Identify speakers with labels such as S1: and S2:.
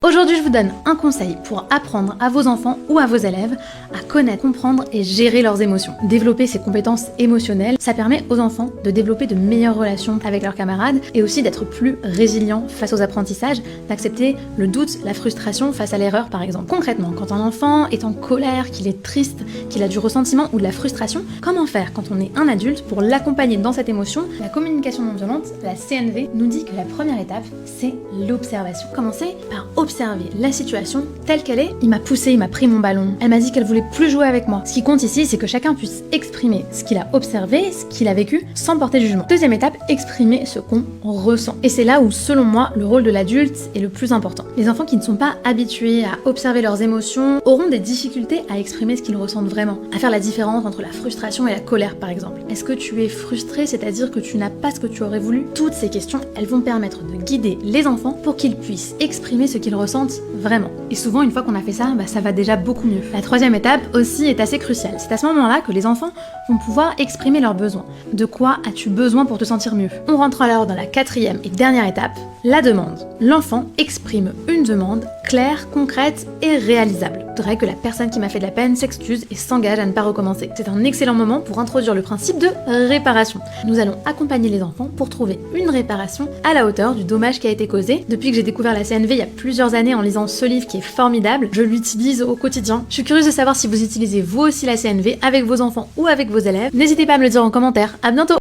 S1: Aujourd'hui, je vous donne un conseil pour apprendre à vos enfants ou à vos élèves à connaître, comprendre et gérer leurs émotions. Développer ces compétences émotionnelles, ça permet aux enfants de développer de meilleures relations avec leurs camarades et aussi d'être plus résilients face aux apprentissages, d'accepter le doute, la frustration face à l'erreur par exemple. Concrètement, quand un enfant est en colère, qu'il est triste, qu'il a du ressentiment ou de la frustration, comment faire quand on est un adulte pour l'accompagner dans cette émotion? La communication non violente, la CNV, nous dit que la première étape, c'est l'observation. Commencez par observer la situation telle qu'elle est. Il m'a poussé, il m'a pris mon ballon. Elle m'a dit qu'elle voulait plus jouer avec moi. Ce qui compte ici, c'est que chacun puisse exprimer ce qu'il a observé, ce qu'il a vécu, sans porter de jugement. Deuxième étape, exprimer ce qu'on ressent. Et c'est là où, selon moi, le rôle de l'adulte est le plus important. Les enfants qui ne sont pas habitués à observer leurs émotions auront des difficultés à exprimer ce qu'ils ressentent vraiment, à faire la différence entre la frustration et la colère, par exemple. Est-ce que tu es frustré, c'est-à-dire que tu n'as pas ce que tu aurais voulu? Toutes ces questions, elles vont permettre de guider les enfants pour qu'ils puissent exprimer ce qu'ils ressentent vraiment. Et souvent, une fois qu'on a fait ça, ça va déjà beaucoup mieux. La troisième étape aussi est assez cruciale. C'est à ce moment-là que les enfants vont pouvoir exprimer leurs besoins. De quoi as-tu besoin pour te sentir mieux? On rentre alors dans la quatrième et dernière étape, la demande. L'enfant exprime une demande claire, concrète et réalisable. Je voudrais que la personne qui m'a fait de la peine s'excuse et s'engage à ne pas recommencer. C'est un excellent moment pour introduire le principe de réparation. Nous allons accompagner les enfants pour trouver une réparation à la hauteur du dommage qui a été causé. Depuis que j'ai découvert la CNV il y a plusieurs années en lisant ce livre qui est formidable, je l'utilise au quotidien. Je suis curieuse de savoir si vous utilisez vous aussi la CNV avec vos enfants ou avec vos élèves. N'hésitez pas à me le dire en commentaire. À bientôt!